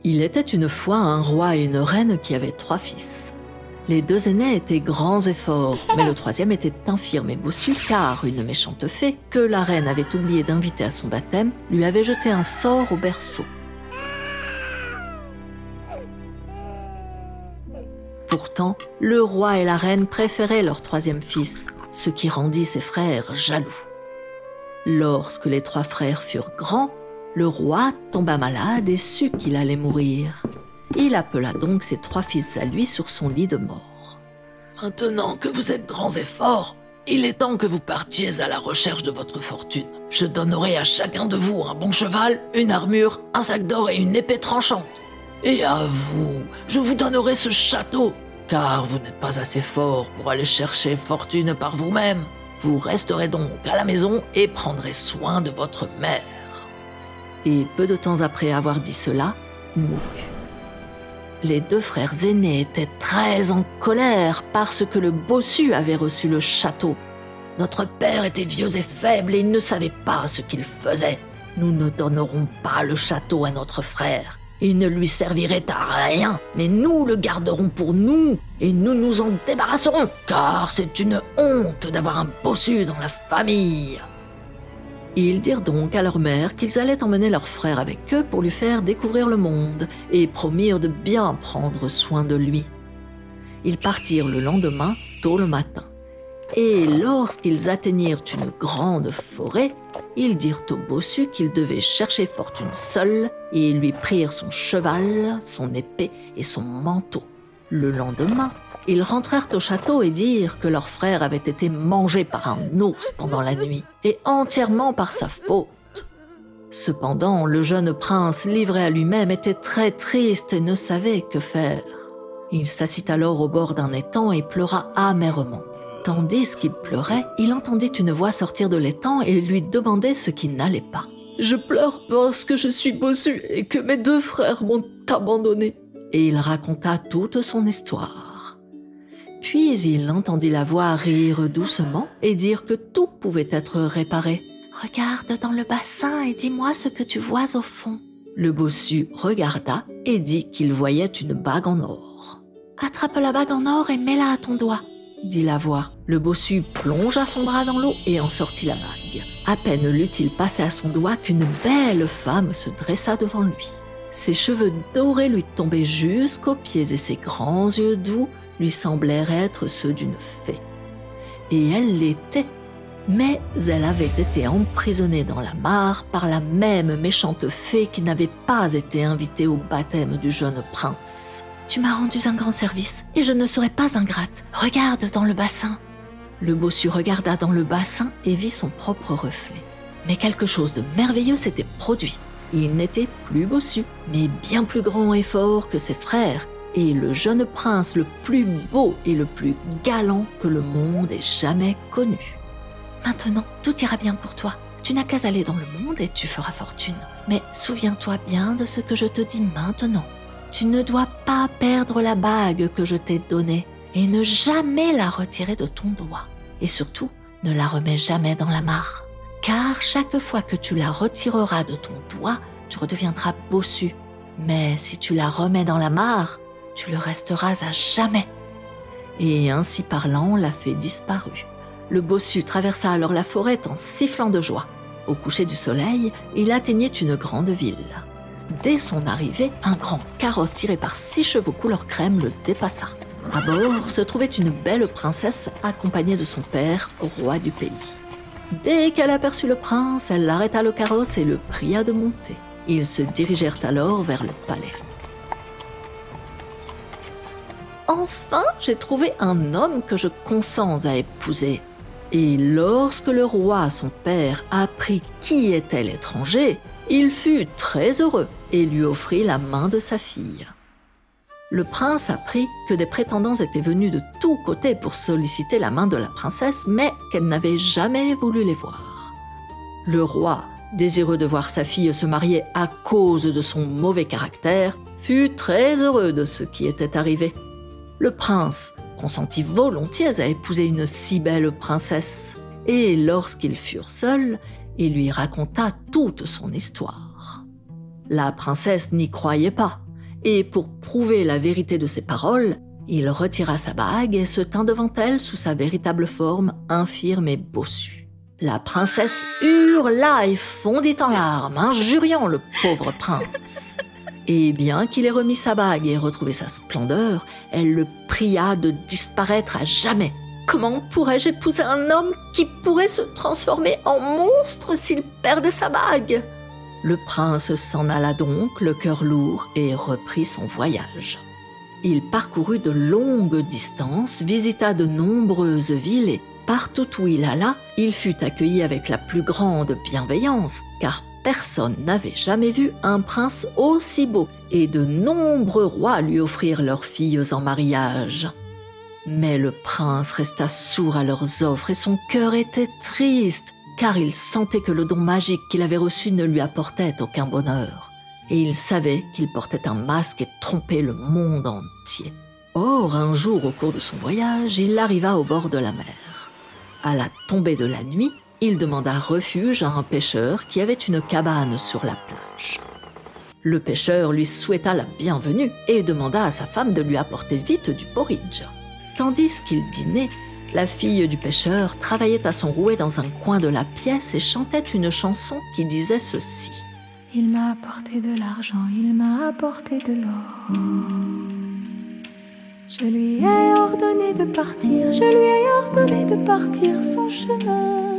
Il était une fois un roi et une reine qui avaient 3 fils. Les 2 aînés étaient grands et forts, mais le 3e était infirme et bossu car une méchante fée, que la reine avait oublié d'inviter à son baptême, lui avait jeté un sort au berceau. Pourtant, le roi et la reine préféraient leur 3e fils, ce qui rendit ses frères jaloux. Lorsque les 3 frères furent grands, le roi tomba malade et sut qu'il allait mourir. Il appela donc ses 3 fils à lui sur son lit de mort. « Maintenant que vous êtes grands et forts, il est temps que vous partiez à la recherche de votre fortune. Je donnerai à chacun de vous un bon cheval, une armure, un sac d'or et une épée tranchante. Et à vous, je vous donnerai ce château, car vous n'êtes pas assez fort pour aller chercher fortune par vous-même. Vous resterez donc à la maison et prendrez soin de votre mère. » Et peu de temps après avoir dit cela, mourut. Les 2 frères aînés étaient très en colère parce que le bossu avait reçu le château. « Notre père était vieux et faible et il ne savait pas ce qu'il faisait. Nous ne donnerons pas le château à notre frère. Il ne lui servirait à rien, mais nous le garderons pour nous et nous nous en débarrasserons, car c'est une honte d'avoir un bossu dans la famille. » Ils dirent donc à leur mère qu'ils allaient emmener leur frère avec eux pour lui faire découvrir le monde et promirent de bien prendre soin de lui. Ils partirent le lendemain, tôt le matin. Et lorsqu'ils atteignirent une grande forêt, ils dirent au bossu qu'il devait chercher fortune seul et ils lui prirent son cheval, son épée et son manteau. Le lendemain, ils rentrèrent au château et dirent que leur frère avait été mangé par un ours pendant la nuit, et entièrement par sa faute. Cependant, le jeune prince, livré à lui-même, était très triste et ne savait que faire. Il s'assit alors au bord d'un étang et pleura amèrement. Tandis qu'il pleurait, il entendit une voix sortir de l'étang et lui demander ce qui n'allait pas. « Je pleure parce que je suis bossu et que mes 2 frères m'ont abandonné. » Et il raconta toute son histoire. Puis il entendit la voix rire doucement et dire que tout pouvait être réparé. « Regarde dans le bassin et dis-moi ce que tu vois au fond. » Le bossu regarda et dit qu'il voyait une bague en or. « Attrape la bague en or et mets-la à ton doigt, » dit la voix. Le bossu plongea son bras dans l'eau et en sortit la bague. À peine l'eut-il passée à son doigt qu'une belle femme se dressa devant lui. Ses cheveux dorés lui tombaient jusqu'aux pieds et ses grands yeux doux lui semblèrent être ceux d'une fée. Et elle l'était, mais elle avait été emprisonnée dans la mare par la même méchante fée qui n'avait pas été invitée au baptême du jeune prince. « Tu m'as rendu un grand service et je ne serai pas ingrate. Regarde dans le bassin. » Le bossu regarda dans le bassin et vit son propre reflet. Mais quelque chose de merveilleux s'était produit. Il n'était plus bossu, mais bien plus grand et fort que ses frères, et le jeune prince le plus beau et le plus galant que le monde ait jamais connu. « Maintenant, tout ira bien pour toi. Tu n'as qu'à aller dans le monde et tu feras fortune. Mais souviens-toi bien de ce que je te dis maintenant. Tu ne dois pas perdre la bague que je t'ai donnée et ne jamais la retirer de ton doigt. Et surtout, ne la remets jamais dans la mare. Car chaque fois que tu la retireras de ton doigt, tu redeviendras bossu. Mais si tu la remets dans la mare, tu le resteras à jamais. » Et ainsi parlant, la fée disparut. Le bossu traversa alors la forêt en sifflant de joie. Au coucher du soleil, il atteignait une grande ville. Dès son arrivée, un grand carrosse tiré par 6 chevaux couleur crème le dépassa. À bord se trouvait une belle princesse accompagnée de son père, roi du pays. Dès qu'elle aperçut le prince, elle arrêta le carrosse et le pria de monter. Ils se dirigèrent alors vers le palais. « Enfin, j'ai trouvé un homme que je consens à épouser. » Et lorsque le roi, son père, apprit qui était l'étranger, il fut très heureux et lui offrit la main de sa fille. Le prince apprit que des prétendants étaient venus de tous côtés pour solliciter la main de la princesse, mais qu'elle n'avait jamais voulu les voir. Le roi, désireux de voir sa fille se marier à cause de son mauvais caractère, fut très heureux de ce qui était arrivé. Le prince consentit volontiers à épouser une si belle princesse, et lorsqu'ils furent seuls, il lui raconta toute son histoire. La princesse n'y croyait pas, et pour prouver la vérité de ses paroles, il retira sa bague et se tint devant elle sous sa véritable forme, infirme et bossue. La princesse hurla et fondit en larmes, injuriant le pauvre prince. Et bien qu'il ait remis sa bague et retrouvé sa splendeur, elle le pria de disparaître à jamais. Comment pourrais-je épouser un homme qui pourrait se transformer en monstre s'il perdait sa bague ? Le prince s'en alla donc, le cœur lourd, et reprit son voyage. Il parcourut de longues distances, visita de nombreuses villes et partout où il alla, il fut accueilli avec la plus grande bienveillance, car personne n'avait jamais vu un prince aussi beau, et de nombreux rois lui offrirent leurs filles en mariage. Mais le prince resta sourd à leurs offres et son cœur était triste, car il sentait que le don magique qu'il avait reçu ne lui apportait aucun bonheur. Et il savait qu'il portait un masque et trompait le monde entier. Or, un jour, au cours de son voyage, il arriva au bord de la mer. À la tombée de la nuit, il demanda refuge à un pêcheur qui avait une cabane sur la plage. Le pêcheur lui souhaita la bienvenue et demanda à sa femme de lui apporter vite du porridge. Tandis qu'il dînait, la fille du pêcheur travaillait à son rouet dans un coin de la pièce et chantait une chanson qui disait ceci. Il m'a apporté de l'argent, il m'a apporté de l'or. Je lui ai ordonné de partir, je lui ai ordonné de partir son chemin.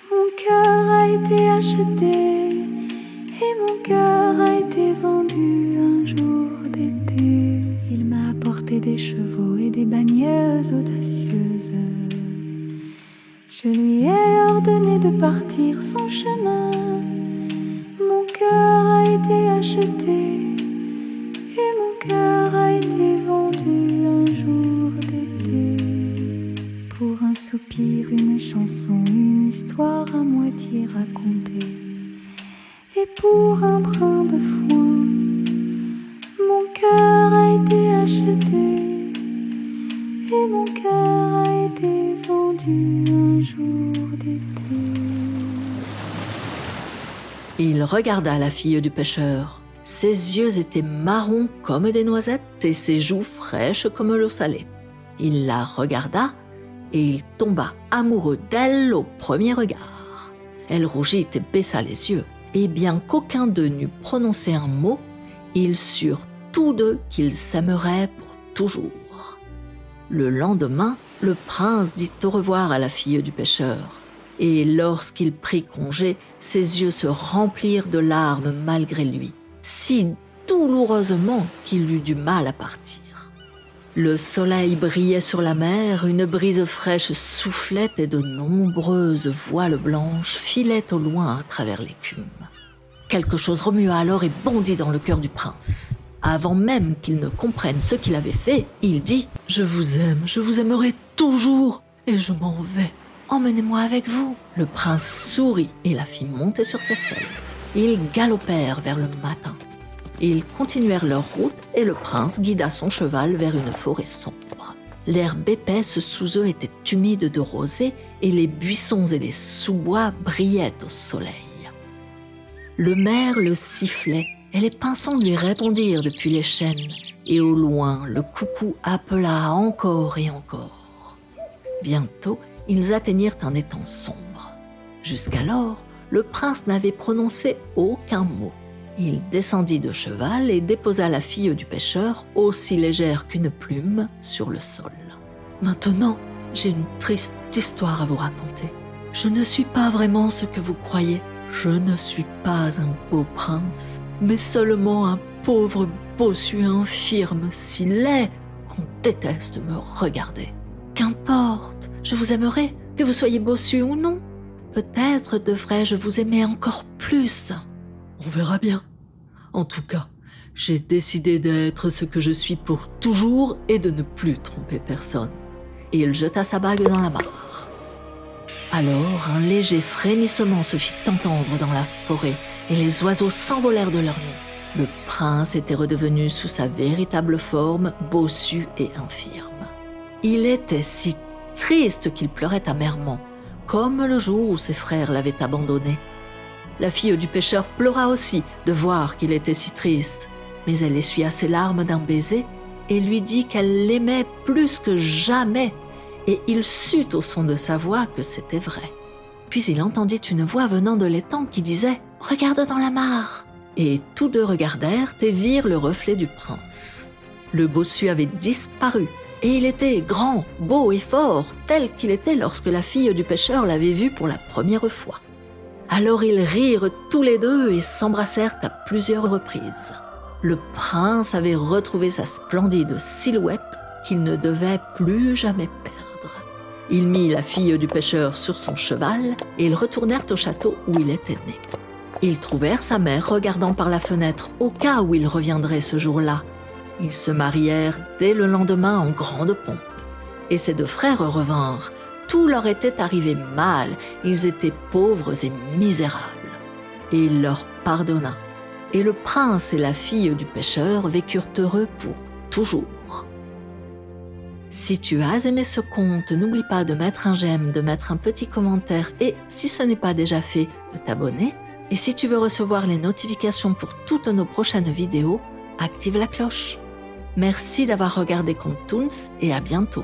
Mon cœur a été acheté et mon cœur a été vendu un jour d'été. Il m'a apporté des chevaux et des bagneuses audacieuses. Je lui ai ordonné de partir son chemin. Mon cœur a été acheté et mon cœur a été vendu un jour d'été. Pour un soupir, une chanson, une histoire à moitié racontée. Et pour un brin de foin, mon cœur a été acheté et mon cœur a été vendu un jour d'été. Il regarda la fille du pêcheur. Ses yeux étaient marrons comme des noisettes et ses joues fraîches comme l'eau salée. Il la regarda et il tomba amoureux d'elle au premier regard. Elle rougit et baissa les yeux, et bien qu'aucun d'eux n'eût prononcé un mot, ils surent tous deux qu'ils s'aimeraient pour toujours. Le lendemain, le prince dit au revoir à la fille du pêcheur. Et lorsqu'il prit congé, ses yeux se remplirent de larmes malgré lui, si douloureusement qu'il eut du mal à partir. Le soleil brillait sur la mer, une brise fraîche soufflait et de nombreuses voiles blanches filaient au loin à travers l'écume. Quelque chose remua alors et bondit dans le cœur du prince. Avant même qu'il ne comprenne ce qu'il avait fait, il dit « Je vous aime, je vous aimerai toujours et je m'en vais. Emmenez-moi avec vous. » Le prince sourit et la fit monter sur ses selles. Ils galopèrent vers le matin. Ils continuèrent leur route et le prince guida son cheval vers une forêt sombre. L'herbe épaisse sous eux était humide de rosée et les buissons et les sous-bois brillaient au soleil. Le merle sifflait et les pinsons lui répondirent depuis les chênes et au loin le coucou appela encore et encore. Bientôt, ils atteignirent un étang sombre. Jusqu'alors, le prince n'avait prononcé aucun mot. Il descendit de cheval et déposa la fille du pêcheur, aussi légère qu'une plume, sur le sol. « Maintenant, j'ai une triste histoire à vous raconter. Je ne suis pas vraiment ce que vous croyez. Je ne suis pas un beau prince, mais seulement un pauvre bossu infirme, si laid qu'on déteste me regarder. Qu'importe, je vous aimerai, que vous soyez bossu ou non. Peut-être devrais-je vous aimer encore plus. On verra bien. En tout cas, j'ai décidé d'être ce que je suis pour toujours et de ne plus tromper personne. » Et il jeta sa bague dans la mare. Alors, un léger frémissement se fit entendre dans la forêt et les oiseaux s'envolèrent de leur nid. Le prince était redevenu sous sa véritable forme, bossu et infirme. Il était si triste qu'il pleurait amèrement, comme le jour où ses frères l'avaient abandonné. La fille du pêcheur pleura aussi de voir qu'il était si triste. mais elle essuya ses larmes d'un baiser et lui dit qu'elle l'aimait plus que jamais, et il sut au son de sa voix que c'était vrai. Puis il entendit une voix venant de l'étang qui disait « Regarde dans la mare !» Et tous deux regardèrent et virent le reflet du prince. Le bossu avait disparu, et il était grand, beau et fort, tel qu'il était lorsque la fille du pêcheur l'avait vu pour la première fois. Alors ils rirent tous les deux et s'embrassèrent à plusieurs reprises. Le prince avait retrouvé sa splendide silhouette qu'il ne devait plus jamais perdre. Il mit la fille du pêcheur sur son cheval et ils retournèrent au château où il était né. Ils trouvèrent sa mère regardant par la fenêtre au cas où il reviendrait ce jour-là. Ils se marièrent dès le lendemain en grande pompe. Et ses deux frères revinrent. Tout leur était arrivé mal, ils étaient pauvres et misérables. Et il leur pardonna. Et le prince et la fille du pêcheur vécurent heureux pour toujours. Si tu as aimé ce conte, n'oublie pas de mettre un j'aime, de mettre un petit commentaire et, si ce n'est pas déjà fait, de t'abonner. Et si tu veux recevoir les notifications pour toutes nos prochaines vidéos, active la cloche. Merci d'avoir regardé Contes Toons et à bientôt.